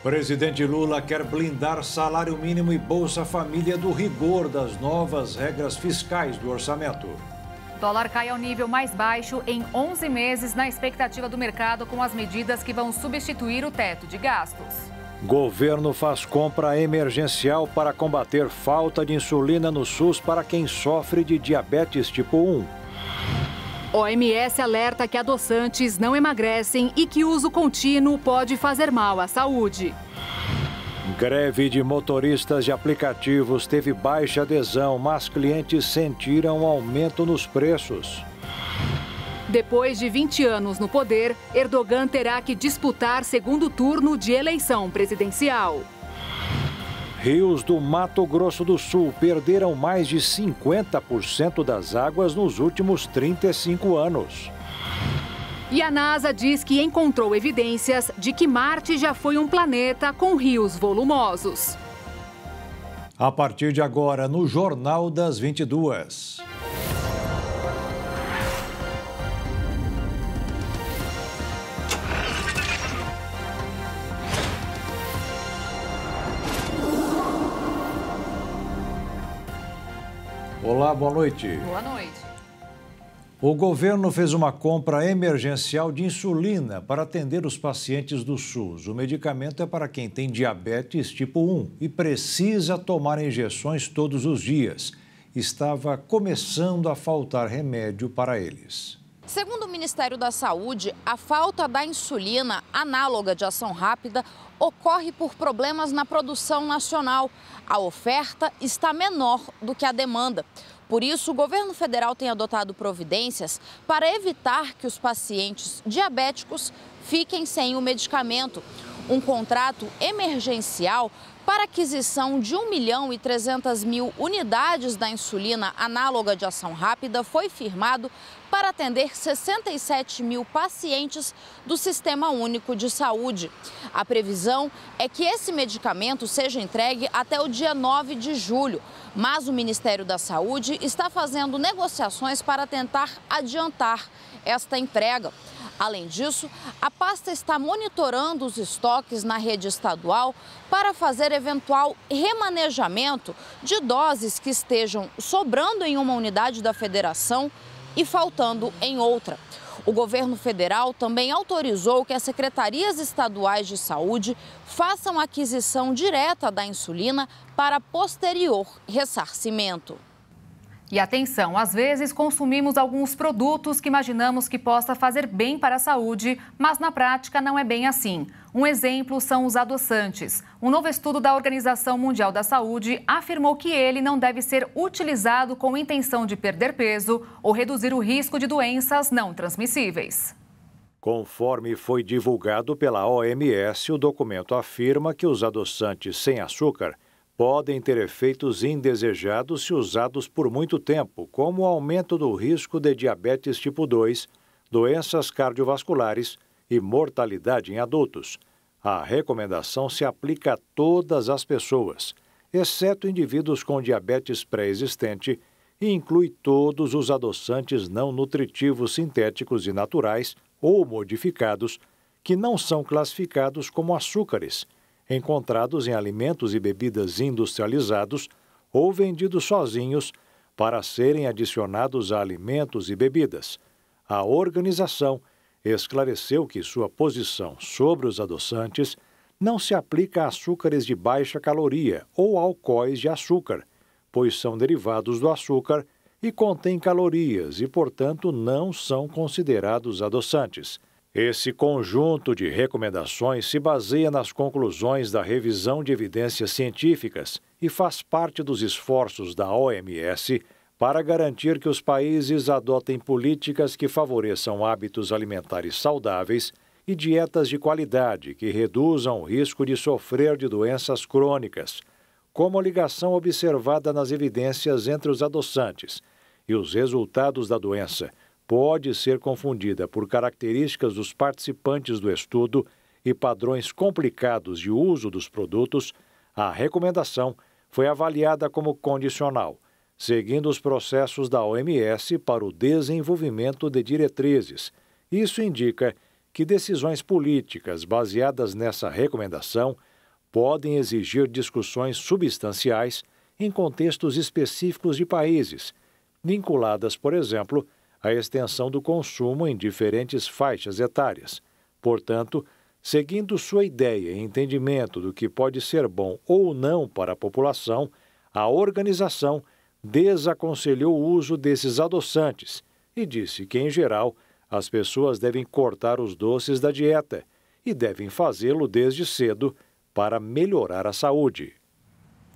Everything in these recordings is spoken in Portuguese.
Presidente Lula quer blindar salário mínimo e Bolsa Família do rigor das novas regras fiscais do orçamento. Dólar cai ao nível mais baixo em 11 meses na expectativa do mercado com as medidas que vão substituir o teto de gastos. Governo faz compra emergencial para combater falta de insulina no SUS para quem sofre de diabetes tipo 1. OMS alerta que adoçantes não emagrecem e que uso contínuo pode fazer mal à saúde. Greve de motoristas de aplicativos teve baixa adesão, mas clientes sentiram aumento nos preços. Depois de 20 anos no poder, Erdogan terá que disputar segundo turno de eleição presidencial. Rios do Mato Grosso do Sul perderam mais de 50% das águas nos últimos 35 anos. E a NASA diz que encontrou evidências de que Marte já foi um planeta com rios volumosos. A partir de agora, no Jornal das 22. Olá, boa noite. Boa noite. O governo fez uma compra emergencial de insulina para atender os pacientes do SUS. O medicamento é para quem tem diabetes tipo 1 e precisa tomar injeções todos os dias. Estava começando a faltar remédio para eles. Segundo o Ministério da Saúde, a falta da insulina análoga de ação rápida ocorre por problemas na produção nacional. A oferta está menor do que a demanda. Por isso, o governo federal tem adotado providências para evitar que os pacientes diabéticos fiquem sem o medicamento. Um contrato emergencial para aquisição de 1.300.000 unidades da insulina análoga de ação rápida foi firmado para atender 67 mil pacientes do Sistema Único de Saúde. A previsão é que esse medicamento seja entregue até o dia 9 de julho, mas o Ministério da Saúde está fazendo negociações para tentar adiantar esta entrega. Além disso, a pasta está monitorando os estoques na rede estadual para fazer eventual remanejamento de doses que estejam sobrando em uma unidade da federação e faltando em outra. O governo federal também autorizou que as secretarias estaduais de saúde façam aquisição direta da insulina para posterior ressarcimento. E atenção, às vezes consumimos alguns produtos que imaginamos que possa fazer bem para a saúde, mas na prática não é bem assim. Um exemplo são os adoçantes. Um novo estudo da Organização Mundial da Saúde afirmou que ele não deve ser utilizado com intenção de perder peso ou reduzir o risco de doenças não transmissíveis. Conforme foi divulgado pela OMS, o documento afirma que os adoçantes sem açúcar podem ter efeitos indesejados se usados por muito tempo, como o aumento do risco de diabetes tipo 2, doenças cardiovasculares e mortalidade em adultos. A recomendação se aplica a todas as pessoas, exceto indivíduos com diabetes pré-existente, e inclui todos os adoçantes não nutritivos sintéticos e naturais ou modificados que não são classificados como açúcares, encontrados em alimentos e bebidas industrializados ou vendidos sozinhos para serem adicionados a alimentos e bebidas. A organização esclareceu que sua posição sobre os adoçantes não se aplica a açúcares de baixa caloria ou álcoois de açúcar, pois são derivados do açúcar e contêm calorias e, portanto, não são considerados adoçantes. Esse conjunto de recomendações se baseia nas conclusões da revisão de evidências científicas e faz parte dos esforços da OMS para garantir que os países adotem políticas que favoreçam hábitos alimentares saudáveis e dietas de qualidade que reduzam o risco de sofrer de doenças crônicas, como a ligação observada nas evidências entre os adoçantes e os resultados da doença pode ser confundida por características dos participantes do estudo e padrões complicados de uso dos produtos. A recomendação foi avaliada como condicional, seguindo os processos da OMS para o desenvolvimento de diretrizes. Isso indica que decisões políticas baseadas nessa recomendação podem exigir discussões substanciais em contextos específicos de países, vinculadas, por exemplo, à extensão do consumo em diferentes faixas etárias. Portanto, seguindo sua ideia e entendimento do que pode ser bom ou não para a população, a organização desaconselhou o uso desses adoçantes e disse que, em geral, as pessoas devem cortar os doces da dieta e devem fazê-lo desde cedo para melhorar a saúde.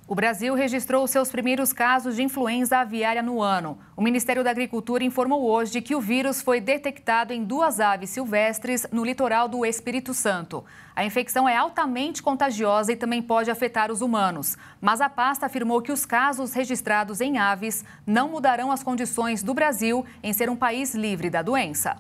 O Brasil registrou seus primeiros casos de influenza aviária no ano. O Ministério da Agricultura informou hoje que o vírus foi detectado em 2 aves silvestres no litoral do Espírito Santo. A infecção é altamente contagiosa e também pode afetar os humanos. Mas a pasta afirmou que os casos registrados em aves não mudarão as condições do Brasil em ser um país livre da doença.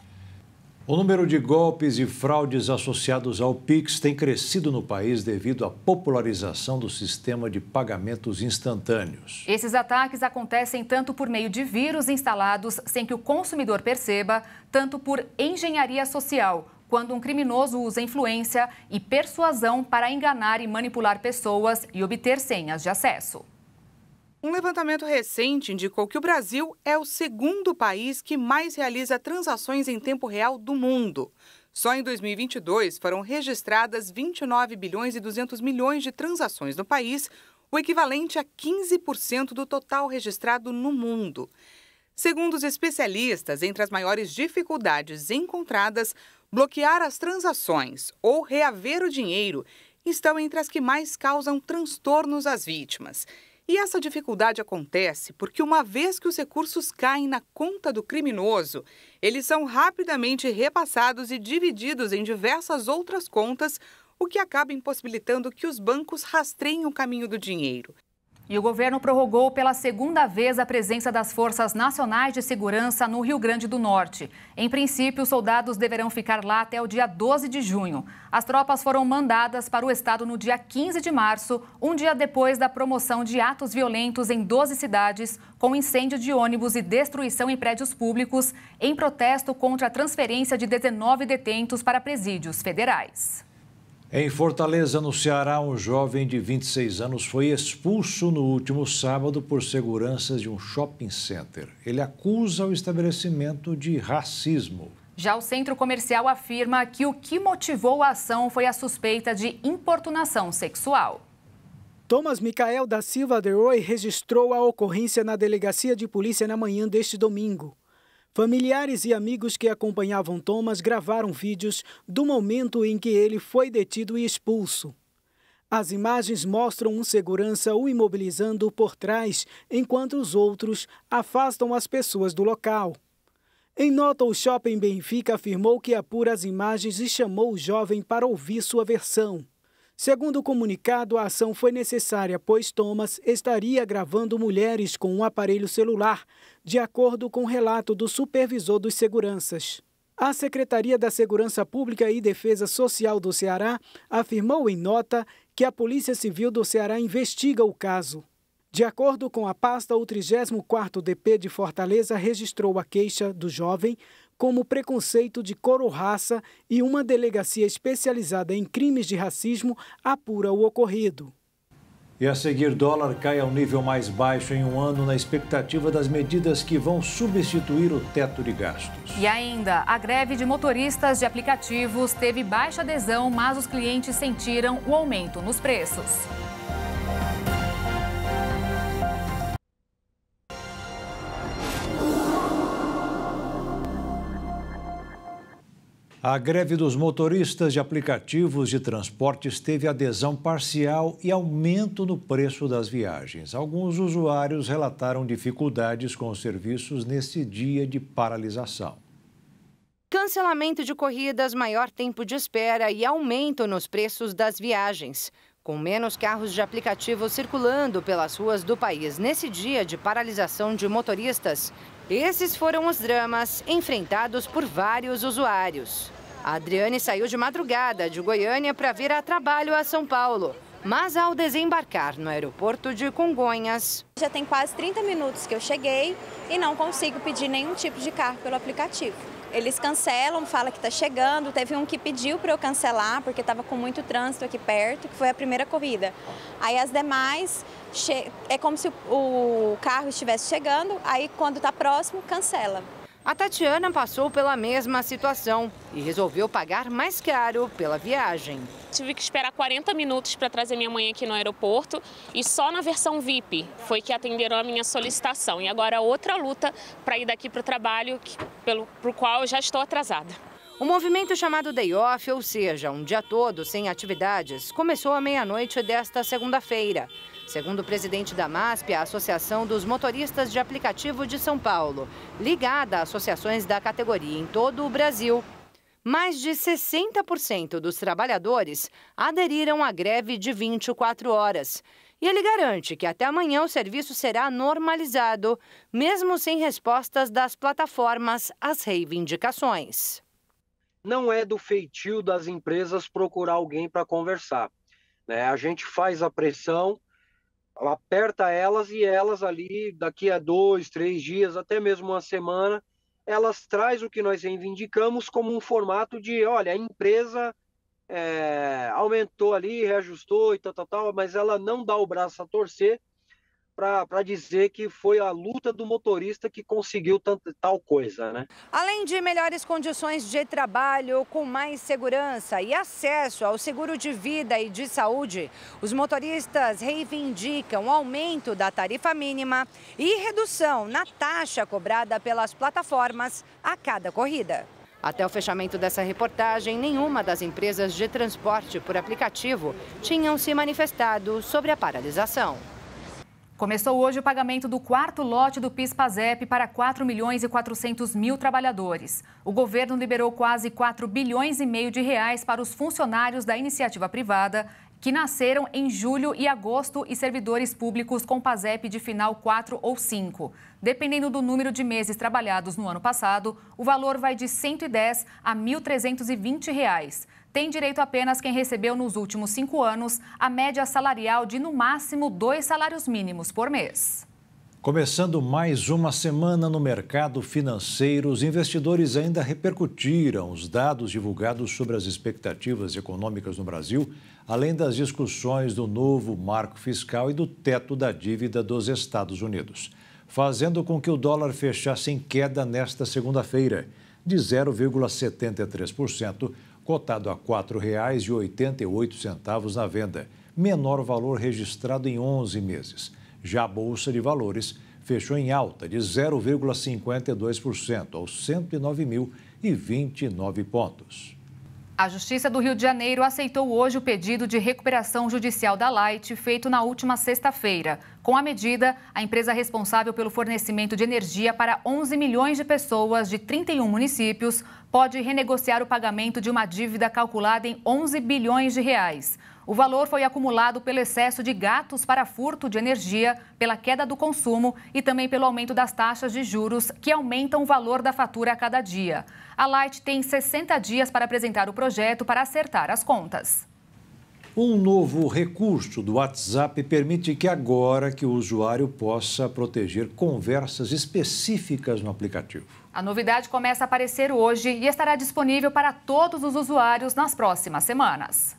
O número de golpes e fraudes associados ao Pix tem crescido no país devido à popularização do sistema de pagamentos instantâneos. Esses ataques acontecem tanto por meio de vírus instalados sem que o consumidor perceba, tanto por engenharia social, quando um criminoso usa influência e persuasão para enganar e manipular pessoas e obter senhas de acesso. Um levantamento recente indicou que o Brasil é o segundo país que mais realiza transações em tempo real do mundo. Só em 2022 foram registradas 29 bilhões e 200 milhões de transações no país, o equivalente a 15% do total registrado no mundo. Segundo os especialistas, entre as maiores dificuldades encontradas, bloquear as transações ou reaver o dinheiro estão entre as que mais causam transtornos às vítimas. E essa dificuldade acontece porque, uma vez que os recursos caem na conta do criminoso, eles são rapidamente repassados e divididos em diversas outras contas, o que acaba impossibilitando que os bancos rastreiem o caminho do dinheiro. E o governo prorrogou pela segunda vez a presença das Forças Nacionais de Segurança no Rio Grande do Norte. Em princípio, os soldados deverão ficar lá até o dia 12 de junho. As tropas foram mandadas para o estado no dia 15 de março, um dia depois da promoção de atos violentos em 12 cidades, com incêndio de ônibus e destruição em prédios públicos, em protesto contra a transferência de 19 detentos para presídios federais. Em Fortaleza, no Ceará, um jovem de 26 anos foi expulso no último sábado por seguranças de um shopping center. Ele acusa o estabelecimento de racismo. Já o centro comercial afirma que o que motivou a ação foi a suspeita de importunação sexual. Thomas Micael da Silva Deroy registrou a ocorrência na delegacia de polícia na manhã deste domingo. Familiares e amigos que acompanhavam Thomas gravaram vídeos do momento em que ele foi detido e expulso. As imagens mostram um segurança o imobilizando por trás, enquanto os outros afastam as pessoas do local. Em nota, o Shopping Benfica afirmou que apura as imagens e chamou o jovem para ouvir sua versão. Segundo o comunicado, a ação foi necessária, pois Thomas estaria gravando mulheres com um aparelho celular, de acordo com o relato do supervisor dos seguranças. A Secretaria da Segurança Pública e Defesa Social do Ceará afirmou em nota que a Polícia Civil do Ceará investiga o caso. De acordo com a pasta, o 34º DP de Fortaleza registrou a queixa do jovem como preconceito de cor ou raça e uma delegacia especializada em crimes de racismo apura o ocorrido. E a seguir, dólar cai ao nível mais baixo em um ano na expectativa das medidas que vão substituir o teto de gastos. E ainda, a greve de motoristas de aplicativos teve baixa adesão, mas os clientes sentiram o aumento nos preços. A greve dos motoristas de aplicativos de transportes teve adesão parcial e aumento no preço das viagens. Alguns usuários relataram dificuldades com os serviços nesse dia de paralisação. Cancelamento de corridas, maior tempo de espera e aumento nos preços das viagens. Com menos carros de aplicativo circulando pelas ruas do país nesse dia de paralisação de motoristas, esses foram os dramas enfrentados por vários usuários. A Adriane saiu de madrugada de Goiânia para vir a trabalho a São Paulo. Mas ao desembarcar no aeroporto de Congonhas... Já tem quase 30 minutos que eu cheguei e não consigo pedir nenhum tipo de carro pelo aplicativo. eles cancelam, fala que está chegando. Teve um que pediu para eu cancelar, porque estava com muito trânsito aqui perto, que foi a primeira corrida. Aí as demais, é como se o carro estivesse chegando, aí quando está próximo, cancela. A Tatiana passou pela mesma situação e resolveu pagar mais caro pela viagem. Tive que esperar 40 minutos para trazer minha mãe aqui no aeroporto e só na versão VIP foi que atenderam a minha solicitação. E agora outra luta para ir daqui para o trabalho, pelo qual eu já estou atrasada. O movimento chamado Day Off, ou seja, um dia todo sem atividades, começou à meia-noite desta segunda-feira. Segundo o presidente da MASP, a Associação dos Motoristas de Aplicativo de São Paulo, ligada a associações da categoria em todo o Brasil, mais de 60% dos trabalhadores aderiram à greve de 24 horas. E ele garante que até amanhã o serviço será normalizado, mesmo sem respostas das plataformas às reivindicações. Não é do feitio das empresas procurar alguém para conversar, né? A gente faz a pressão, aperta elas e elas ali, daqui a 2, 3 dias, até mesmo uma semana, elas trazem o que nós reivindicamos como um formato de, olha, a empresa aumentou ali, reajustou e tal, mas ela não dá o braço a torcer para dizer que foi a luta do motorista que conseguiu tal coisa, né? Além de melhores condições de trabalho, com mais segurança e acesso ao seguro de vida e de saúde, os motoristas reivindicam o aumento da tarifa mínima e redução na taxa cobrada pelas plataformas a cada corrida. Até o fechamento dessa reportagem, nenhuma das empresas de transporte por aplicativo tinham se manifestado sobre a paralisação. Começou hoje o pagamento do quarto lote do PIS/PASEP para 4 milhões e 400 mil trabalhadores. O governo liberou quase 4 bilhões e meio de reais para os funcionários da iniciativa privada que nasceram em julho e agosto e servidores públicos com PASEP de final 4 ou 5. Dependendo do número de meses trabalhados no ano passado, o valor vai de R$ 110 a R$ 1.320 reais. Tem direito apenas quem recebeu nos últimos 5 anos a média salarial de, no máximo, 2 salários mínimos por mês. Começando mais uma semana no mercado financeiro, os investidores ainda repercutiram os dados divulgados sobre as expectativas econômicas no Brasil, além das discussões do novo marco fiscal e do teto da dívida dos Estados Unidos, fazendo com que o dólar fechasse em queda nesta segunda-feira, de 0,73%, cotado a R$ 4,88 na venda, menor valor registrado em 11 meses. Já a Bolsa de Valores fechou em alta de 0,52% aos 109.029 pontos. A Justiça do Rio de Janeiro aceitou hoje o pedido de recuperação judicial da Light feito na última sexta-feira. Com a medida, a empresa responsável pelo fornecimento de energia para 11 milhões de pessoas de 31 municípios pode renegociar o pagamento de uma dívida calculada em 11 bilhões de reais. O valor foi acumulado pelo excesso de gatos para furto de energia, pela queda do consumo e também pelo aumento das taxas de juros, que aumentam o valor da fatura a cada dia. A Light tem 60 dias para apresentar o projeto para acertar as contas. Um novo recurso do WhatsApp permite que agora que o usuário possa proteger conversas específicas no aplicativo. A novidade começa a aparecer hoje e estará disponível para todos os usuários nas próximas semanas.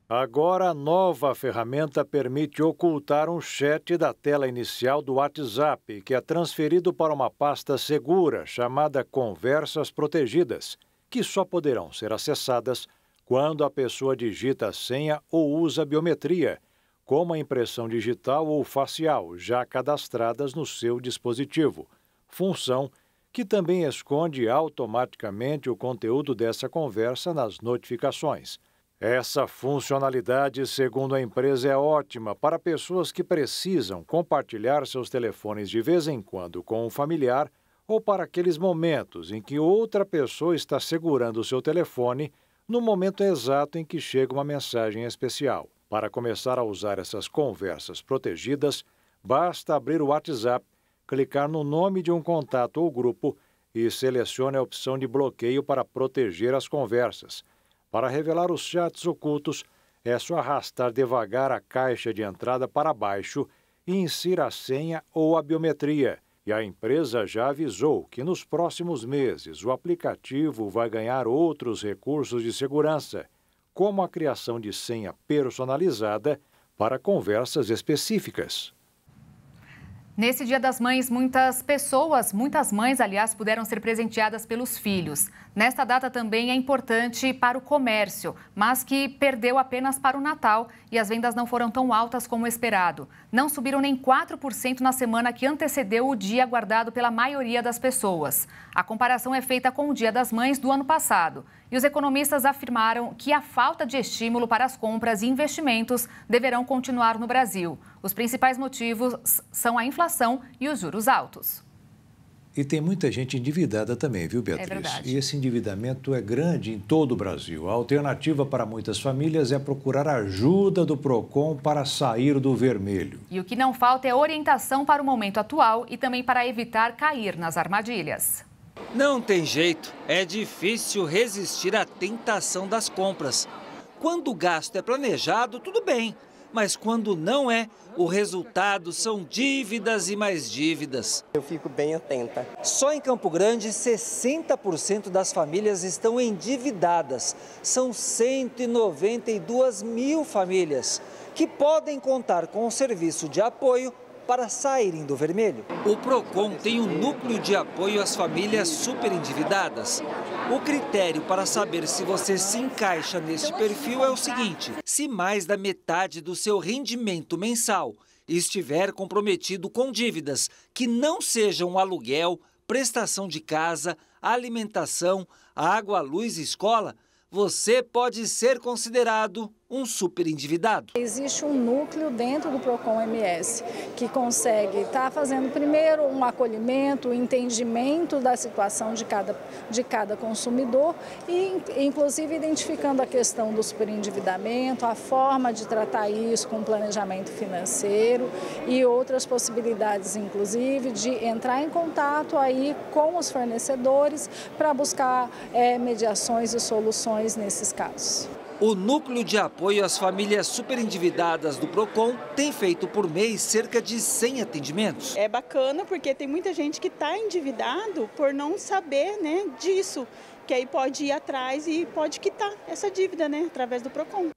Agora, a nova ferramenta permite ocultar um chat da tela inicial do WhatsApp, que é transferido para uma pasta segura chamada Conversas Protegidas, que só poderão ser acessadas quando a pessoa digita a senha ou usa biometria, como a impressão digital ou facial, já cadastradas no seu dispositivo. Função que também esconde automaticamente o conteúdo dessa conversa nas notificações. Essa funcionalidade, segundo a empresa, é ótima para pessoas que precisam compartilhar seus telefones de vez em quando com um familiar ou para aqueles momentos em que outra pessoa está segurando o seu telefone no momento exato em que chega uma mensagem especial. Para começar a usar essas conversas protegidas, basta abrir o WhatsApp, clicar no nome de um contato ou grupo e selecione a opção de bloqueio para proteger as conversas. Para revelar os chats ocultos, é só arrastar devagar a caixa de entrada para baixo e insira a senha ou a biometria. E a empresa já avisou que nos próximos meses o aplicativo vai ganhar outros recursos de segurança, como a criação de senha personalizada para conversas específicas. Nesse Dia das Mães, muitas mães, aliás, puderam ser presenteadas pelos filhos. Nesta data também é importante para o comércio, mas que perdeu apenas para o Natal e as vendas não foram tão altas como esperado. Não subiram nem 4% na semana que antecedeu o dia aguardado pela maioria das pessoas. A comparação é feita com o Dia das Mães do ano passado. E os economistas afirmaram que a falta de estímulo para as compras e investimentos deverão continuar no Brasil. Os principais motivos são a inflação e os juros altos. E tem muita gente endividada também, viu, Beatriz? É verdade. E esse endividamento é grande em todo o Brasil. A alternativa para muitas famílias é procurar ajuda do PROCON para sair do vermelho. E o que não falta é orientação para o momento atual e também para evitar cair nas armadilhas. Não tem jeito, é difícil resistir à tentação das compras. Quando o gasto é planejado, tudo bem, mas quando não é, o resultado são dívidas e mais dívidas. Eu fico bem atenta. Só em Campo Grande, 60% das famílias estão endividadas. São 192 mil famílias que podem contar com o serviço de apoio para saírem do vermelho. O PROCON tem um núcleo de apoio às famílias superendividadas. O critério para saber se você se encaixa neste perfil é o seguinte: se mais da metade do seu rendimento mensal estiver comprometido com dívidas que não sejam aluguel, prestação de casa, alimentação, água, luz e escola, você pode ser considerado um superendividado. Existe um núcleo dentro do PROCON MS que consegue estar fazendo primeiro um acolhimento, um entendimento da situação de cada consumidor e, inclusive, identificando a questão do superendividamento, a forma de tratar isso com planejamento financeiro e outras possibilidades, inclusive, de entrar em contato aí com os fornecedores para buscar mediações e soluções nesses casos. O Núcleo de Apoio às Famílias Superendividadas do PROCON tem feito por mês cerca de 100 atendimentos. É bacana porque tem muita gente que está endividado por não saber, disso, que aí pode ir atrás e pode quitar essa dívida, através do PROCON.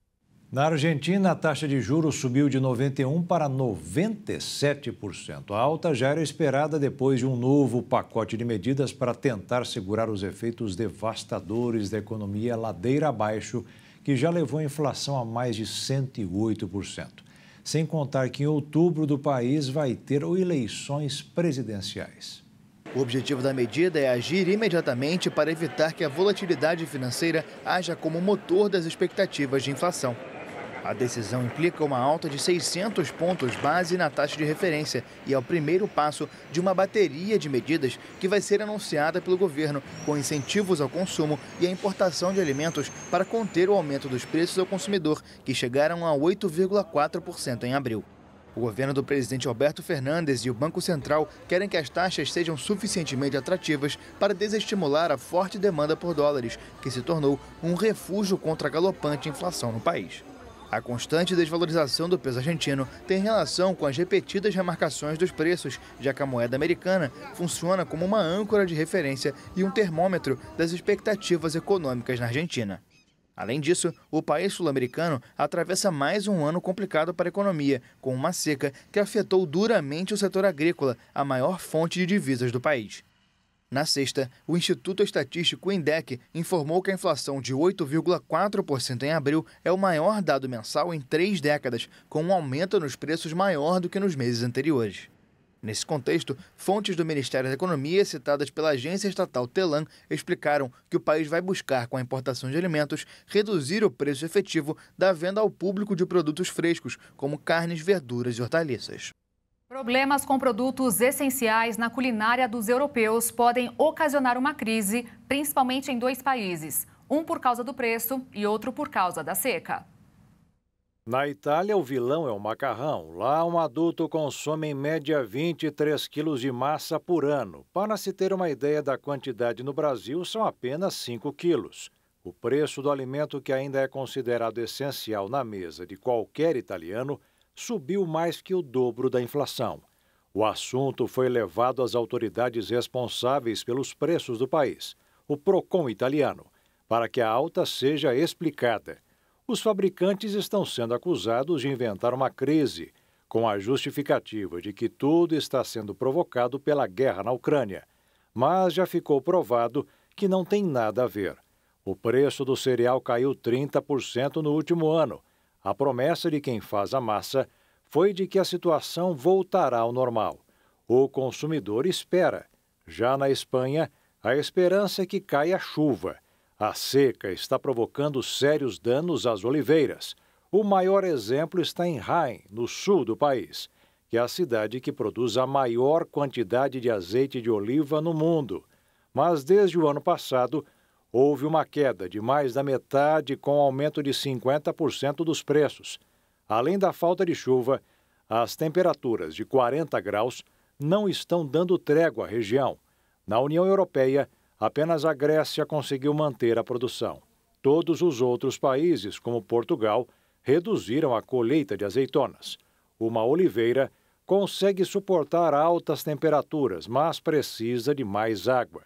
Na Argentina, a taxa de juros subiu de 91% para 97%. A alta já era esperada depois de um novo pacote de medidas para tentar segurar os efeitos devastadores da economia ladeira abaixo, que já levou a inflação a mais de 108%. Sem contar que em outubro do país vai ter eleições presidenciais. O objetivo da medida é agir imediatamente para evitar que a volatilidade financeira haja como motor das expectativas de inflação. A decisão implica uma alta de 600 pontos base na taxa de referência e é o primeiro passo de uma bateria de medidas que vai ser anunciada pelo governo, com incentivos ao consumo e à importação de alimentos para conter o aumento dos preços ao consumidor, que chegaram a 8,4% em abril. O governo do presidente Alberto Fernandes e o Banco Central querem que as taxas sejam suficientemente atrativas para desestimular a forte demanda por dólares, que se tornou um refúgio contra a galopante inflação no país. A constante desvalorização do peso argentino tem relação com as repetidas remarcações dos preços, já que a moeda americana funciona como uma âncora de referência e um termômetro das expectativas econômicas na Argentina. Além disso, o país sul-americano atravessa mais um ano complicado para a economia, com uma seca que afetou duramente o setor agrícola, a maior fonte de divisas do país. Na sexta, o Instituto Estatístico INDEC informou que a inflação de 8,4% em abril é o maior dado mensal em 3 décadas, com um aumento nos preços maior do que nos meses anteriores. Nesse contexto, fontes do Ministério da Economia, citadas pela agência estatal Telam, explicaram que o país vai buscar, com a importação de alimentos, reduzir o preço efetivo da venda ao público de produtos frescos, como carnes, verduras e hortaliças. Problemas com produtos essenciais na culinária dos europeus podem ocasionar uma crise, principalmente em 2 países. Um por causa do preço e outro por causa da seca. Na Itália, o vilão é o macarrão. Lá, um adulto consome em média 23 quilos de massa por ano. Para se ter uma ideia da quantidade no Brasil, são apenas 5 quilos. O preço do alimento, que ainda é considerado essencial na mesa de qualquer italiano, subiu mais que o dobro da inflação. O assunto foi levado às autoridades responsáveis pelos preços do país, o Procon italiano, para que a alta seja explicada. Os fabricantes estão sendo acusados de inventar uma crise, com a justificativa de que tudo está sendo provocado pela guerra na Ucrânia. Mas já ficou provado que não tem nada a ver. O preço do cereal caiu 30% no último ano. A promessa de quem faz a massa foi de que a situação voltará ao normal. O consumidor espera. Já na Espanha, a esperança é que caia chuva. A seca está provocando sérios danos às oliveiras. O maior exemplo está em Jaén, no sul do país, que é a cidade que produz a maior quantidade de azeite de oliva no mundo. Mas desde o ano passado, houve uma queda de mais da metade, com aumento de 50% dos preços. Além da falta de chuva, as temperaturas de 40 graus não estão dando trégua à região. Na União Europeia, apenas a Grécia conseguiu manter a produção. Todos os outros países, como Portugal, reduziram a colheita de azeitonas. Uma oliveira consegue suportar altas temperaturas, mas precisa de mais água.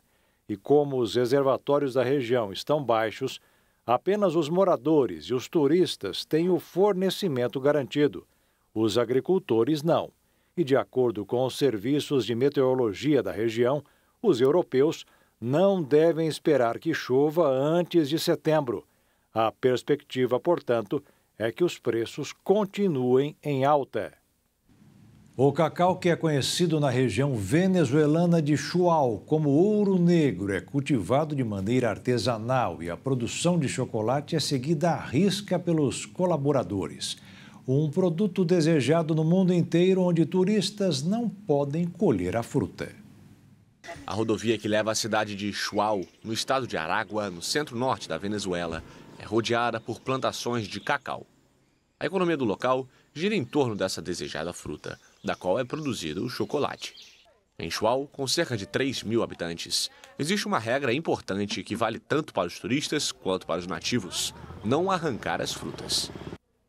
E como os reservatórios da região estão baixos, apenas os moradores e os turistas têm o fornecimento garantido. Os agricultores não. E, de acordo com os serviços de meteorologia da região, os europeus não devem esperar que chova antes de setembro. A perspectiva, portanto, é que os preços continuem em alta. O cacau, que é conhecido na região venezuelana de Chuao como ouro negro, é cultivado de maneira artesanal e a produção de chocolate é seguida à risca pelos colaboradores. Um produto desejado no mundo inteiro, onde turistas não podem colher a fruta. A rodovia que leva à cidade de Chuao, no estado de Aragua, no centro-norte da Venezuela, é rodeada por plantações de cacau. A economia do local gira em torno dessa desejada fruta, da qual é produzido o chocolate. Em Chuao, com cerca de 3.000 habitantes, existe uma regra importante que vale tanto para os turistas quanto para os nativos: não arrancar as frutas.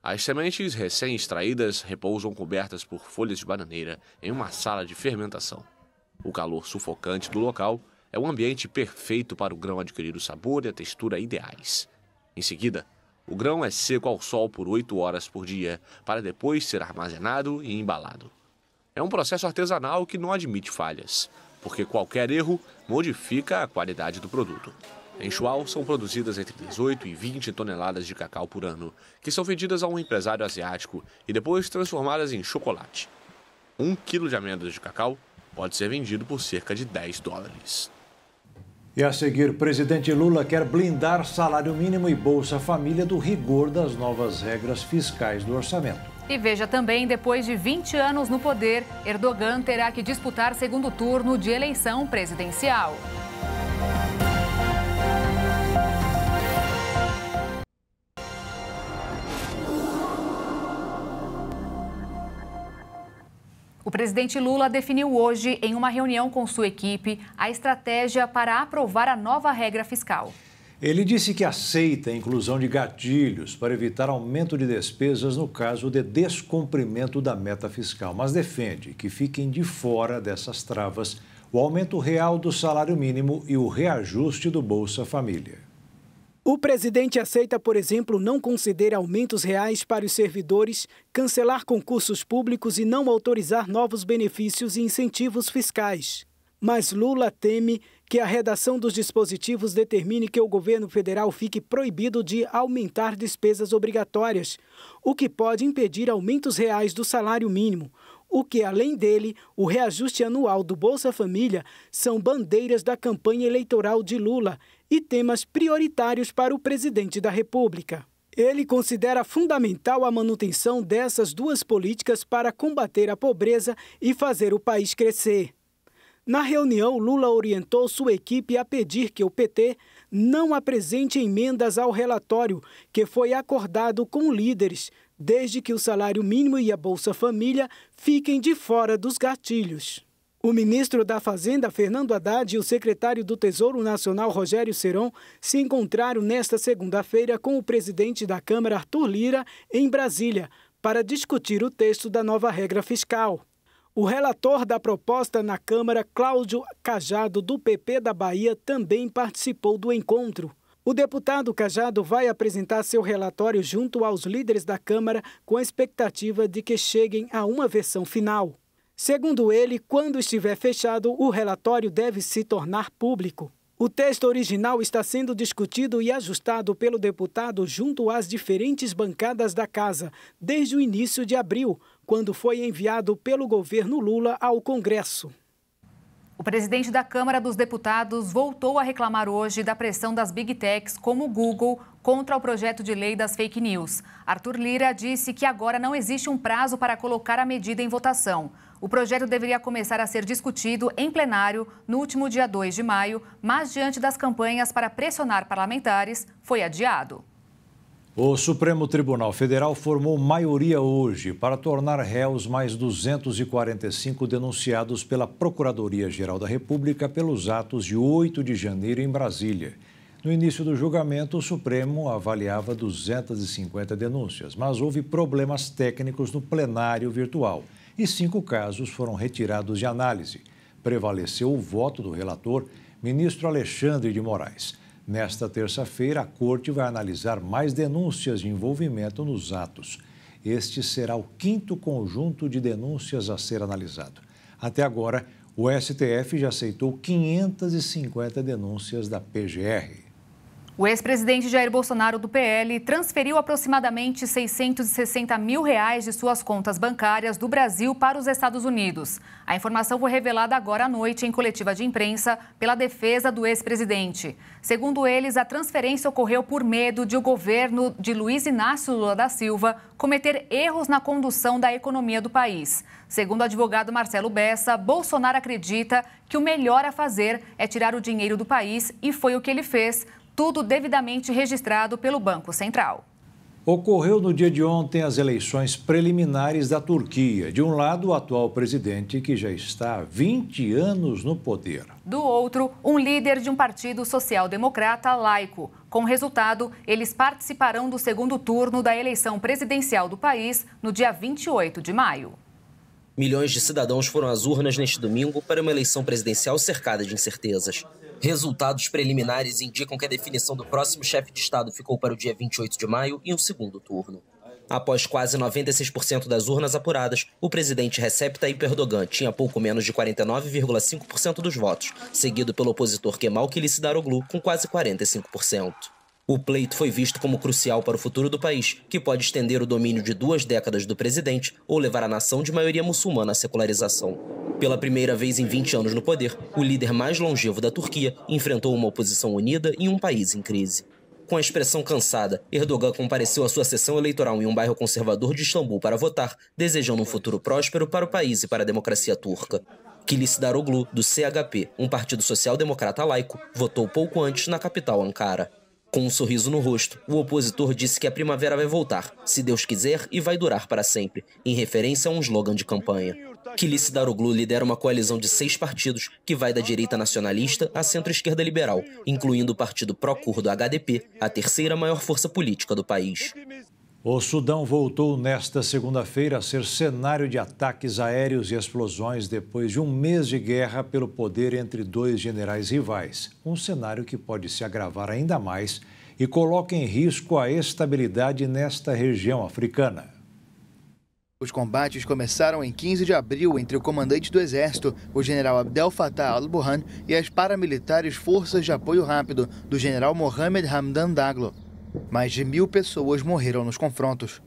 As sementes recém-extraídas repousam cobertas por folhas de bananeira em uma sala de fermentação. O calor sufocante do local é um ambiente perfeito para o grão adquirir o sabor e a textura ideais. Em seguida, o grão é seco ao sol por 8 horas por dia, para depois ser armazenado e embalado. É um processo artesanal que não admite falhas, porque qualquer erro modifica a qualidade do produto. Em Chuao, são produzidas entre 18 e 20 toneladas de cacau por ano, que são vendidas a um empresário asiático e depois transformadas em chocolate. 1 quilo de amêndoas de cacau pode ser vendido por cerca de $10. E a seguir, o presidente Lula quer blindar salário mínimo e Bolsa Família do rigor das novas regras fiscais do orçamento. E veja também, depois de 20 anos no poder, Erdogan terá que disputar segundo turno de eleição presidencial. O presidente Lula definiu hoje, em uma reunião com sua equipe, a estratégia para aprovar a nova regra fiscal. Ele disse que aceita a inclusão de gatilhos para evitar aumento de despesas no caso de descumprimento da meta fiscal, mas defende que fiquem de fora dessas travas o aumento real do salário mínimo e o reajuste do Bolsa Família. O presidente aceita, por exemplo, não conceder aumentos reais para os servidores, cancelar concursos públicos e não autorizar novos benefícios e incentivos fiscais. Mas Lula teme que a redação dos dispositivos determine que o governo federal fique proibido de aumentar despesas obrigatórias, o que pode impedir aumentos reais do salário mínimo. O que, além dele, o reajuste anual do Bolsa Família são bandeiras da campanha eleitoral de Lula e temas prioritários para o presidente da República. Ele considera fundamental a manutenção dessas duas políticas para combater a pobreza e fazer o país crescer. Na reunião, Lula orientou sua equipe a pedir que o PT não apresente emendas ao relatório que foi acordado com líderes, desde que o salário mínimo e a Bolsa Família fiquem de fora dos gatilhos. O ministro da Fazenda, Fernando Haddad, e o secretário do Tesouro Nacional, Rogério Serón, se encontraram nesta segunda-feira com o presidente da Câmara, Arthur Lira, em Brasília, para discutir o texto da nova regra fiscal. O relator da proposta na Câmara, Cláudio Cajado, do PP da Bahia, também participou do encontro. O deputado Cajado vai apresentar seu relatório junto aos líderes da Câmara com a expectativa de que cheguem a uma versão final. Segundo ele, quando estiver fechado, o relatório deve se tornar público. O texto original está sendo discutido e ajustado pelo deputado junto às diferentes bancadas da Casa, desde o início de abril, quando foi enviado pelo governo Lula ao Congresso. O presidente da Câmara dos Deputados voltou a reclamar hoje da pressão das Big Techs, como o Google, contra o projeto de lei das fake news. Arthur Lira disse que agora não existe um prazo para colocar a medida em votação. O projeto deveria começar a ser discutido em plenário no último dia 2 de maio, mas diante das campanhas para pressionar parlamentares, foi adiado. O Supremo Tribunal Federal formou maioria hoje para tornar réus mais 245 denunciados pela Procuradoria-Geral da República pelos atos de 8 de janeiro em Brasília. No início do julgamento, o Supremo avaliava 250 denúncias, mas houve problemas técnicos no plenário virtual e 5 casos foram retirados de análise. Prevaleceu o voto do relator, ministro Alexandre de Moraes. Nesta terça-feira, a Corte vai analisar mais denúncias de envolvimento nos atos. Este será o 5º conjunto de denúncias a ser analisado. Até agora, o STF já aceitou 550 denúncias da PGR. O ex-presidente Jair Bolsonaro, do PL, transferiu aproximadamente R$660 mil de suas contas bancárias do Brasil para os Estados Unidos. A informação foi revelada agora à noite em coletiva de imprensa pela defesa do ex-presidente. Segundo eles, a transferência ocorreu por medo de o governo de Luiz Inácio Lula da Silva cometer erros na condução da economia do país. Segundo o advogado Marcelo Bessa, Bolsonaro acredita que o melhor a fazer é tirar o dinheiro do país e foi o que ele fez, tudo devidamente registrado pelo Banco Central. Ocorreu no dia de ontem as eleições preliminares da Turquia. De um lado, o atual presidente, que já está há 20 anos no poder. Do outro, um líder de um partido social-democrata laico. Com o resultado, eles participarão do segundo turno da eleição presidencial do país no dia 28 de maio. Milhões de cidadãos foram às urnas neste domingo para uma eleição presidencial cercada de incertezas. Resultados preliminares indicam que a definição do próximo chefe de Estado ficou para o dia 28 de maio e um segundo turno. Após quase 96% das urnas apuradas, o presidente Recep Tayyip Erdogan tinha pouco menos de 49,5% dos votos, seguido pelo opositor Kemal Kılıçdaroğlu com quase 45%. O pleito foi visto como crucial para o futuro do país, que pode estender o domínio de 2 décadas do presidente ou levar a nação de maioria muçulmana à secularização. Pela primeira vez em 20 anos no poder, o líder mais longevo da Turquia enfrentou uma oposição unida em um país em crise. Com a expressão cansada, Erdogan compareceu à sua sessão eleitoral em um bairro conservador de Istambul para votar, desejando um futuro próspero para o país e para a democracia turca. Kılıçdaroğlu, do CHP, um partido social-democrata laico, votou pouco antes na capital Ankara. Com um sorriso no rosto, o opositor disse que a primavera vai voltar, se Deus quiser, e vai durar para sempre, em referência a um slogan de campanha. Kılıçdaroğlu lidera uma coalizão de 6 partidos, que vai da direita nacionalista à centro-esquerda liberal, incluindo o partido pró-curdo HDP, a terceira maior força política do país. O Sudão voltou nesta segunda-feira a ser cenário de ataques aéreos e explosões depois de um mês de guerra pelo poder entre 2 generais rivais. Um cenário que pode se agravar ainda mais e coloca em risco a estabilidade nesta região africana. Os combates começaram em 15 de abril entre o comandante do Exército, o general Abdel Fattah al-Burhan, e as paramilitares Forças de Apoio Rápido do general Mohamed Hamdan Daglo. Mais de 1000 pessoas morreram nos confrontos.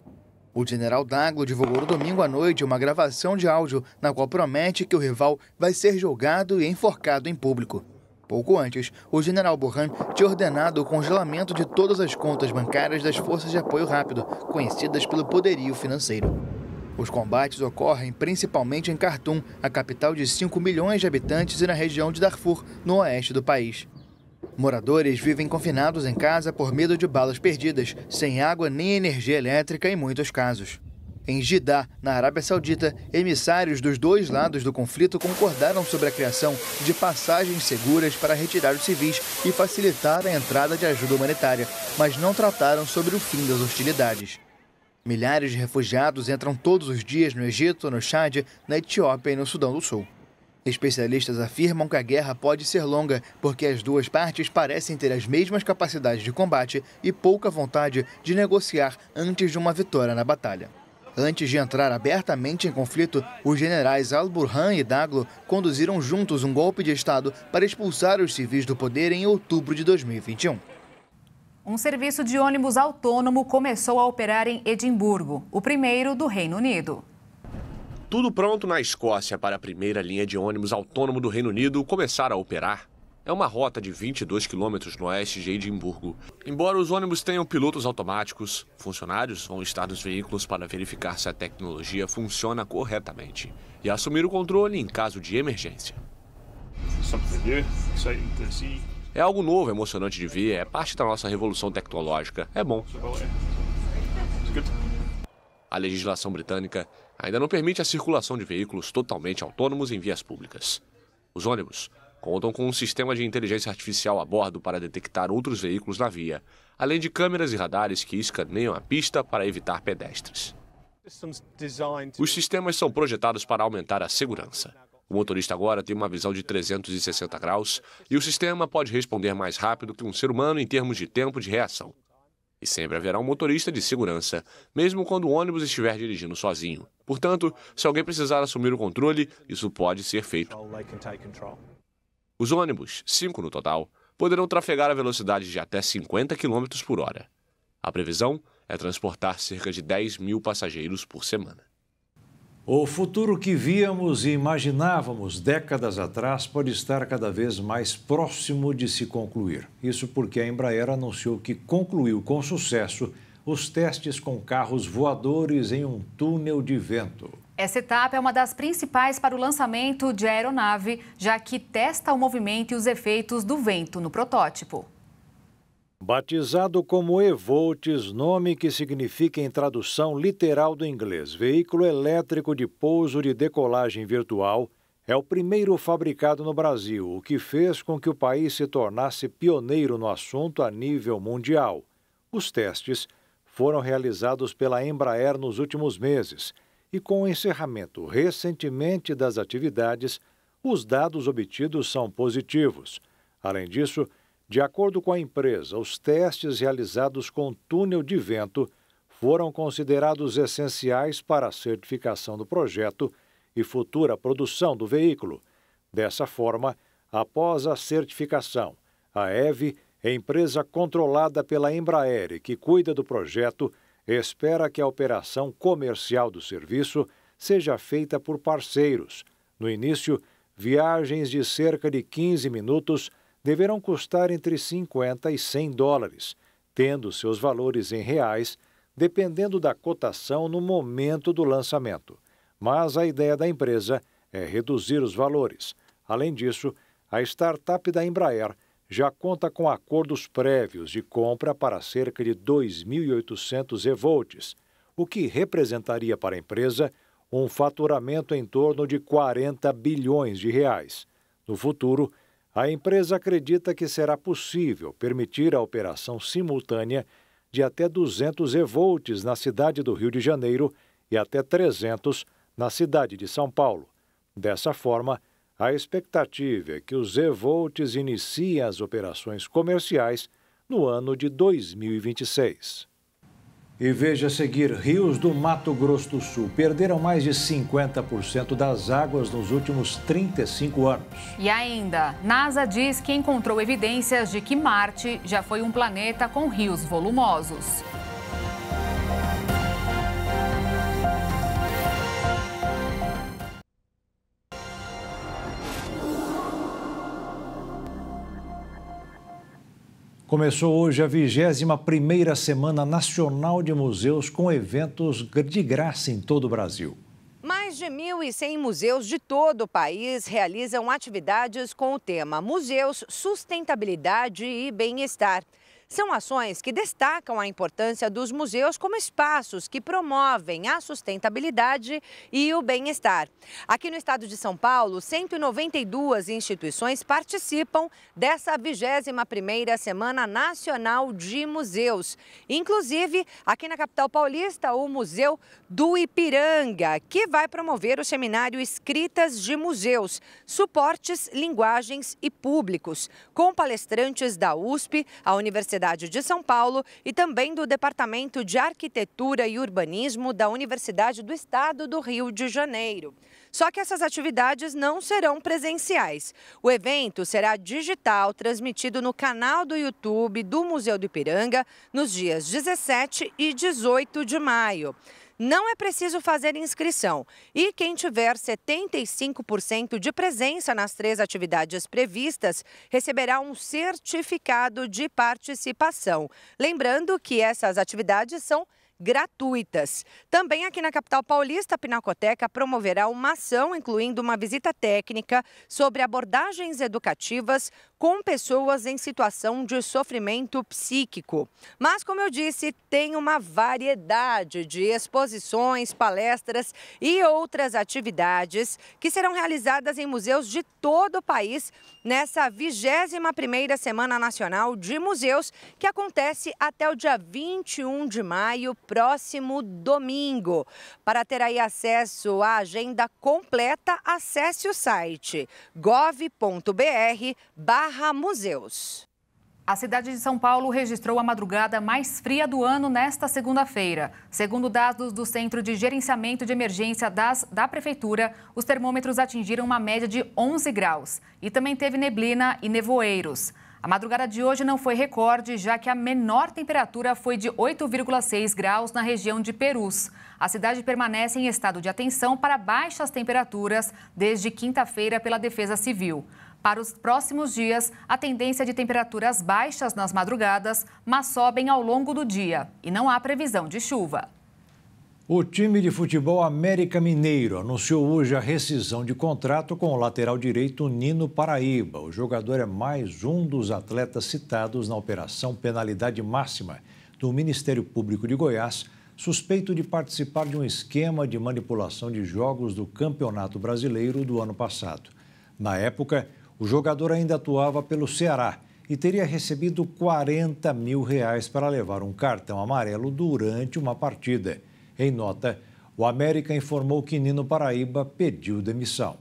O general Daglo divulgou no domingo à noite uma gravação de áudio na qual promete que o rival vai ser julgado e enforcado em público. Pouco antes, o general Burhan tinha ordenado o congelamento de todas as contas bancárias das Forças de Apoio Rápido, conhecidas pelo poderio financeiro. Os combates ocorrem principalmente em Khartoum, a capital de 5 milhões de habitantes, e na região de Darfur, no oeste do país. Moradores vivem confinados em casa por medo de balas perdidas, sem água nem energia elétrica em muitos casos. Em Jeddah, na Arábia Saudita, emissários dos 2 lados do conflito concordaram sobre a criação de passagens seguras para retirar os civis e facilitar a entrada de ajuda humanitária, mas não trataram sobre o fim das hostilidades. Milhares de refugiados entram todos os dias no Egito, no Chad, na Etiópia e no Sudão do Sul. Especialistas afirmam que a guerra pode ser longa porque as duas partes parecem ter as mesmas capacidades de combate e pouca vontade de negociar antes de uma vitória na batalha. Antes de entrar abertamente em conflito, os generais Al-Burhan e Daglo conduziram juntos um golpe de Estado para expulsar os civis do poder em outubro de 2021. Um serviço de ônibus autônomo começou a operar em Edimburgo, o primeiro do Reino Unido. Tudo pronto na Escócia para a primeira linha de ônibus autônomo do Reino Unido começar a operar. É uma rota de 22 quilômetros no oeste de Edimburgo. Embora os ônibus tenham pilotos automáticos, funcionários vão estar nos veículos para verificar se a tecnologia funciona corretamente e assumir o controle em caso de emergência. É algo novo, emocionante de ver, é parte da nossa revolução tecnológica. É bom. A legislação britânica ainda não permite a circulação de veículos totalmente autônomos em vias públicas. Os ônibus contam com um sistema de inteligência artificial a bordo para detectar outros veículos na via, além de câmeras e radares que escaneiam a pista para evitar pedestres. Os sistemas são projetados para aumentar a segurança. O motorista agora tem uma visão de 360 graus e o sistema pode responder mais rápido que um ser humano em termos de tempo de reação. E sempre haverá um motorista de segurança, mesmo quando o ônibus estiver dirigindo sozinho. Portanto, se alguém precisar assumir o controle, isso pode ser feito. Os ônibus, 5 no total, poderão trafegar a velocidade de até 50 km por hora. A previsão é transportar cerca de 10 mil passageiros por semana. O futuro que víamos e imaginávamos décadas atrás pode estar cada vez mais próximo de se concluir. Isso porque a Embraer anunciou que concluiu com sucesso os testes com carros voadores em um túnel de vento. Essa etapa é uma das principais para o lançamento de aeronave, já que testa o movimento e os efeitos do vento no protótipo. Batizado como E-Volts, nome que significa em tradução literal do inglês, veículo elétrico de pouso de decolagem virtual, é o primeiro fabricado no Brasil, o que fez com que o país se tornasse pioneiro no assunto a nível mundial. Os testes foram realizados pela Embraer nos últimos meses e, com o encerramento recentemente das atividades, os dados obtidos são positivos. Além disso, de acordo com a empresa, os testes realizados com túnel de vento foram considerados essenciais para a certificação do projeto e futura produção do veículo. Dessa forma, após a certificação, a EVE, empresa controlada pela Embraer e que cuida do projeto, espera que a operação comercial do serviço seja feita por parceiros. No início, viagens de cerca de 15 minutos deverão custar entre 50 e 100 dólares, tendo seus valores em reais, dependendo da cotação no momento do lançamento. Mas a ideia da empresa é reduzir os valores. Além disso, a startup da Embraer já conta com acordos prévios de compra para cerca de 2.800 E-Volts, o que representaria para a empresa um faturamento em torno de 40 bilhões de reais. No futuro, a empresa acredita que será possível permitir a operação simultânea de até 200 E-Volts na cidade do Rio de Janeiro e até 300 na cidade de São Paulo. Dessa forma, a expectativa é que os E-Volts iniciem as operações comerciais no ano de 2026. E veja a seguir, rios do Mato Grosso do Sul perderam mais de 50% das águas nos últimos 35 anos. E ainda, NASA diz que encontrou evidências de que Marte já foi um planeta com rios volumosos. Começou hoje a 21ª Semana Nacional de Museus com eventos de graça em todo o Brasil. Mais de 1.100 museus de todo o país realizam atividades com o tema Museus, Sustentabilidade e Bem-Estar. São ações que destacam a importância dos museus como espaços que promovem a sustentabilidade e o bem-estar. Aqui no estado de São Paulo, 192 instituições participam dessa 21ª Semana Nacional de Museus. Inclusive, aqui na capital paulista, o Museu do Ipiranga, que vai promover o seminário Escritas de Museus, Suportes, Linguagens e Públicos, com palestrantes da USP, a Universidade de São Paulo e também do Departamento de Arquitetura e Urbanismo da Universidade do Estado do Rio de Janeiro. Só que essas atividades não serão presenciais. O evento será digital, transmitido no canal do YouTube do Museu do Ipiranga nos dias 17 e 18 de maio. Não é preciso fazer inscrição e quem tiver 75% de presença nas 3 atividades previstas receberá um certificado de participação. Lembrando que essas atividades são gratuitas. Também aqui na capital paulista, a Pinacoteca promoverá uma ação, incluindo uma visita técnica sobre abordagens educativas com pessoas em situação de sofrimento psíquico. Mas, como eu disse, tem uma variedade de exposições, palestras e outras atividades que serão realizadas em museus de todo o país nessa 21ª Semana Nacional de Museus, que acontece até o dia 21 de maio, próximo domingo. Para ter aí acesso à agenda completa, acesse o site gov.br/museus. A cidade de São Paulo registrou a madrugada mais fria do ano nesta segunda-feira. Segundo dados do Centro de Gerenciamento de Emergência da Prefeitura, os termômetros atingiram uma média de 11 graus. E também teve neblina e nevoeiros. A madrugada de hoje não foi recorde, já que a menor temperatura foi de 8,6 graus na região de Perus. A cidade permanece em estado de atenção para baixas temperaturas desde quinta-feira pela Defesa Civil. Para os próximos dias, a tendência de temperaturas baixas nas madrugadas, mas sobem ao longo do dia e não há previsão de chuva. O time de futebol América Mineiro anunciou hoje a rescisão de contrato com o lateral direito Nino Paraíba. O jogador é mais um dos atletas citados na Operação Penalidade Máxima do Ministério Público de Goiás, suspeito de participar de um esquema de manipulação de jogos do Campeonato Brasileiro do ano passado. Na época, o jogador ainda atuava pelo Ceará e teria recebido R$40 mil para levar um cartão amarelo durante uma partida. Em nota, o América informou que Nino Paraíba pediu demissão.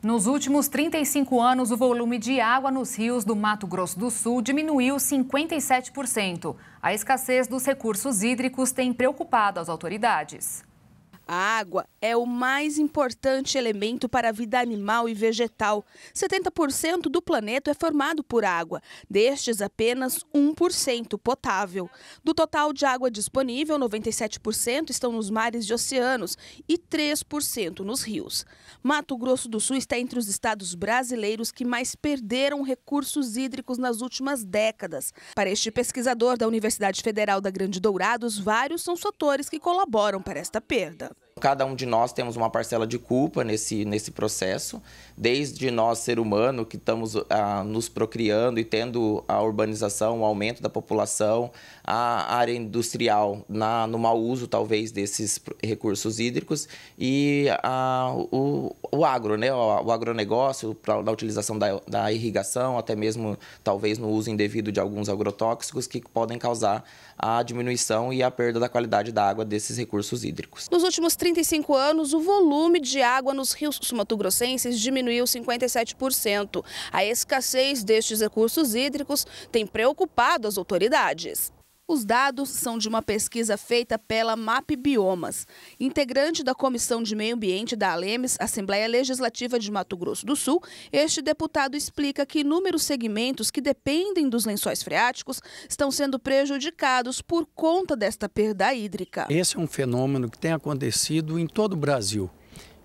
Nos últimos 35 anos, o volume de água nos rios do Mato Grosso do Sul diminuiu 57%. A escassez dos recursos hídricos tem preocupado as autoridades. A água é o mais importante elemento para a vida animal e vegetal. 70% do planeta é formado por água, destes apenas 1% potável. Do total de água disponível, 97% estão nos mares e oceanos e 3% nos rios. Mato Grosso do Sul está entre os estados brasileiros que mais perderam recursos hídricos nas últimas décadas. Para este pesquisador da Universidade Federal da Grande Dourados, vários são os fatores que colaboram para esta perda. Cada um de nós temos uma parcela de culpa nesse processo, desde nós, ser humano, que estamos nos procriando e tendo a urbanização, o aumento da população, a área industrial no mau uso, talvez, desses recursos hídricos e o agro, né? O agronegócio, da utilização da irrigação, até mesmo, talvez, no uso indevido de alguns agrotóxicos que podem causar a diminuição e a perda da qualidade da água desses recursos hídricos. Nos últimos 35 anos, o volume de água nos rios mato-grossenses diminuiu 57%. A escassez destes recursos hídricos tem preocupado as autoridades. Os dados são de uma pesquisa feita pela MAP Biomas. Integrante da Comissão de Meio Ambiente da ALEMES, Assembleia Legislativa de Mato Grosso do Sul, este deputado explica que inúmeros segmentos que dependem dos lençóis freáticos estão sendo prejudicados por conta desta perda hídrica. Esse é um fenômeno que tem acontecido em todo o Brasil.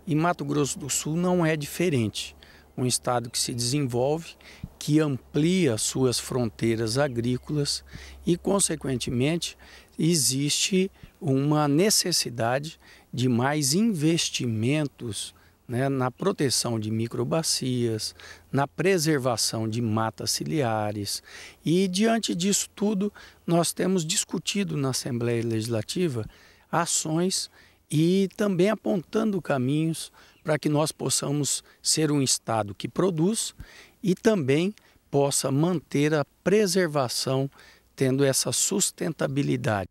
E Mato Grosso do Sul não é diferente. Um estado que se desenvolve, que amplia suas fronteiras agrícolas e, consequentemente, existe uma necessidade de mais investimentos né, na proteção de microbacias, na preservação de matas ciliares. E, diante disso tudo, nós temos discutido na Assembleia Legislativa ações e também apontando caminhos para que nós possamos ser um Estado que produz e também possa manter a preservação, tendo essa sustentabilidade.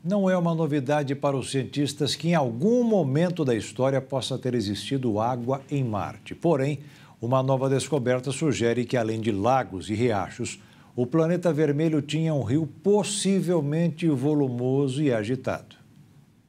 Não é uma novidade para os cientistas que em algum momento da história possa ter existido água em Marte. Porém, uma nova descoberta sugere que, além de lagos e riachos, o planeta vermelho tinha um rio possivelmente volumoso e agitado.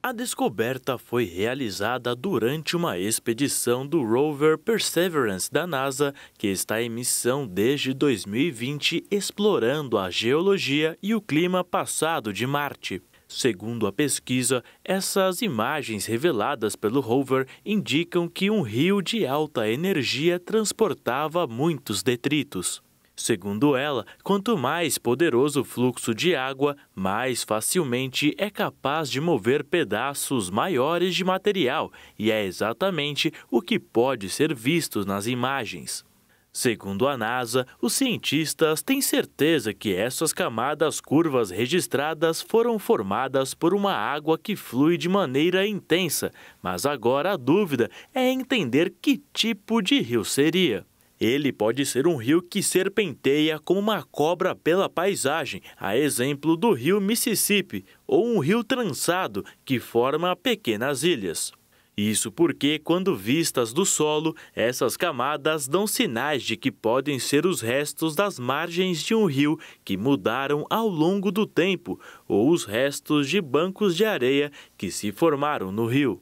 A descoberta foi realizada durante uma expedição do rover Perseverance da NASA, que está em missão desde 2020, explorando a geologia e o clima passado de Marte. Segundo a pesquisa, essas imagens reveladas pelo rover indicam que um rio de alta energia transportava muitos detritos. Segundo ela, quanto mais poderoso o fluxo de água, mais facilmente é capaz de mover pedaços maiores de material, e é exatamente o que pode ser visto nas imagens. Segundo a NASA, os cientistas têm certeza que essas camadas curvas registradas foram formadas por uma água que flui de maneira intensa, mas agora a dúvida é entender que tipo de rio seria. Ele pode ser um rio que serpenteia como uma cobra pela paisagem, a exemplo do rio Mississippi, ou um rio trançado que forma pequenas ilhas. Isso porque, quando vistas do solo, essas camadas dão sinais de que podem ser os restos das margens de um rio que mudaram ao longo do tempo, ou os restos de bancos de areia que se formaram no rio.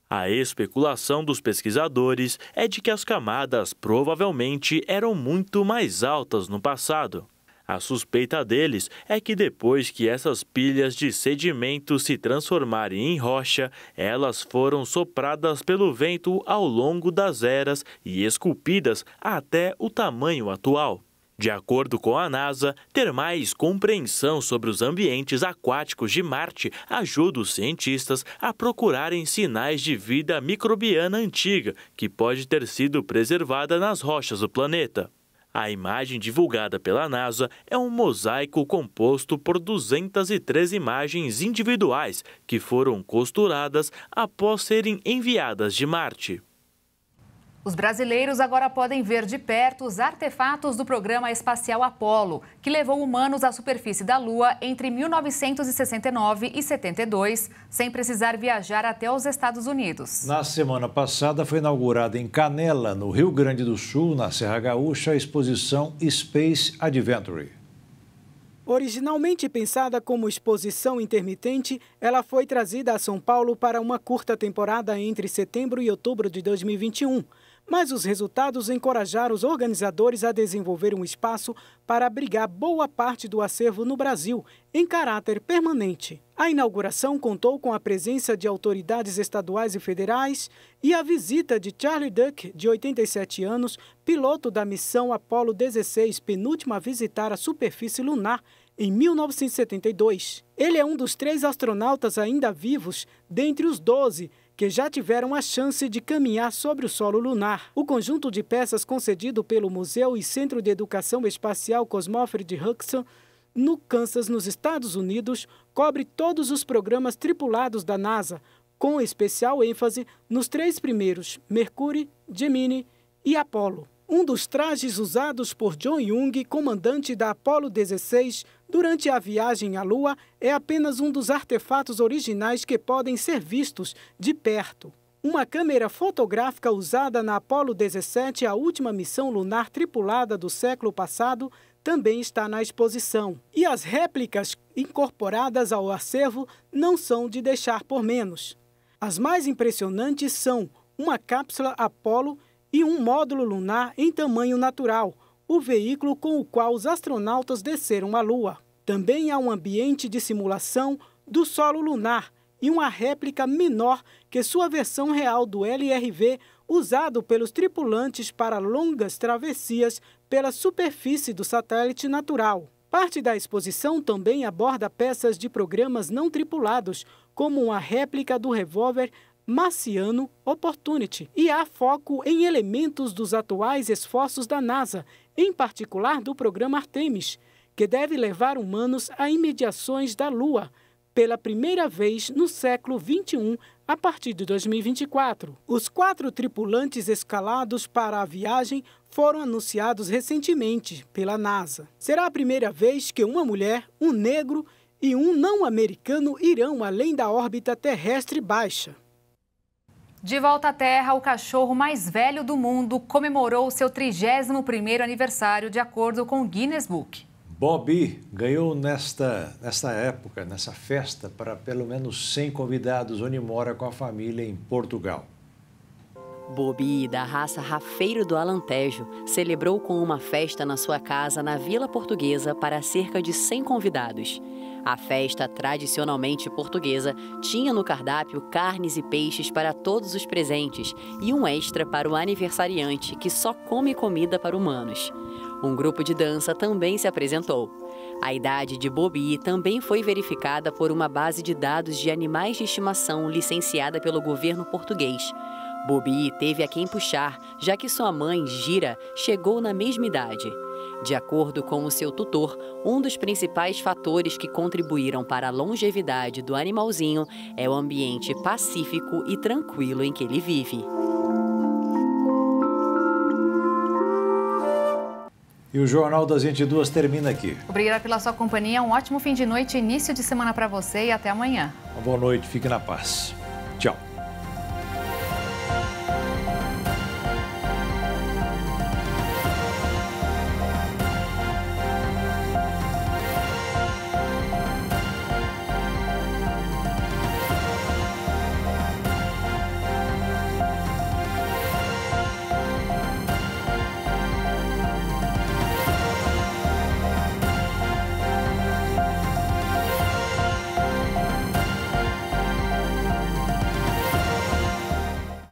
A especulação dos pesquisadores é de que as camadas provavelmente eram muito mais altas no passado. A suspeita deles é que depois que essas pilhas de sedimento se transformarem em rocha, elas foram sopradas pelo vento ao longo das eras e esculpidas até o tamanho atual. De acordo com a NASA, ter mais compreensão sobre os ambientes aquáticos de Marte ajuda os cientistas a procurarem sinais de vida microbiana antiga que pode ter sido preservada nas rochas do planeta. A imagem divulgada pela NASA é um mosaico composto por 203 imagens individuais que foram costuradas após serem enviadas de Marte. Os brasileiros agora podem ver de perto os artefatos do programa espacial Apollo, que levou humanos à superfície da Lua entre 1969 e 72, sem precisar viajar até os Estados Unidos. Na semana passada foi inaugurada em Canela, no Rio Grande do Sul, na Serra Gaúcha, a exposição Space Adventure. Originalmente pensada como exposição intermitente, ela foi trazida a São Paulo para uma curta temporada entre setembro e outubro de 2021. Mas os resultados encorajaram os organizadores a desenvolver um espaço para abrigar boa parte do acervo no Brasil, em caráter permanente. A inauguração contou com a presença de autoridades estaduais e federais e a visita de Charlie Duck, de 87 anos, piloto da missão Apollo 16, penúltima a visitar a superfície lunar, em 1972. Ele é um dos 3 astronautas ainda vivos, dentre os 12, que já tiveram a chance de caminhar sobre o solo lunar. O conjunto de peças concedido pelo Museu e Centro de Educação Espacial Cosmófrid Hudson, no Kansas, nos Estados Unidos, cobre todos os programas tripulados da NASA, com especial ênfase nos 3 primeiros, Mercury, Gemini e Apollo. Um dos trajes usados por John Young, comandante da Apollo 16, durante a viagem à Lua, é apenas um dos artefatos originais que podem ser vistos de perto. Uma câmera fotográfica usada na Apollo 17, a última missão lunar tripulada do século passado, também está na exposição. E as réplicas incorporadas ao acervo não são de deixar por menos. As mais impressionantes são uma cápsula Apollo e um módulo lunar em tamanho natural, o veículo com o qual os astronautas desceram à Lua. Também há um ambiente de simulação do solo lunar e uma réplica menor que sua versão real do LRV, usado pelos tripulantes para longas travessias pela superfície do satélite natural. Parte da exposição também aborda peças de programas não tripulados, como uma réplica do revólver Marciano Opportunity e há foco em elementos dos atuais esforços da NASA, em particular do programa Artemis, que deve levar humanos a imediações da Lua, pela primeira vez no século XXI, a partir de 2024. Os 4 tripulantes escalados para a viagem foram anunciados recentemente pela NASA. Será a primeira vez que uma mulher, um negro e um não-americano irão além da órbita terrestre baixa. De volta à Terra, o cachorro mais velho do mundo comemorou seu 31º aniversário, de acordo com o Guinness Book. Bobby ganhou nessa festa, para pelo menos 100 convidados, onde mora com a família em Portugal. Bobby, da raça Rafeiro do Alentejo, celebrou com uma festa na sua casa na Vila Portuguesa para cerca de 100 convidados. A festa tradicionalmente portuguesa tinha no cardápio carnes e peixes para todos os presentes e um extra para o aniversariante, que só come comida para humanos. Um grupo de dança também se apresentou. A idade de Bobby também foi verificada por uma base de dados de animais de estimação licenciada pelo governo português. Bobby teve a quem puxar, já que sua mãe, Gira, chegou na mesma idade. De acordo com o seu tutor, um dos principais fatores que contribuíram para a longevidade do animalzinho é o ambiente pacífico e tranquilo em que ele vive. E o Jornal das 22 termina aqui. Obrigada pela sua companhia, um ótimo fim de noite, início de semana para você e até amanhã. Uma boa noite, fique na paz. Tchau.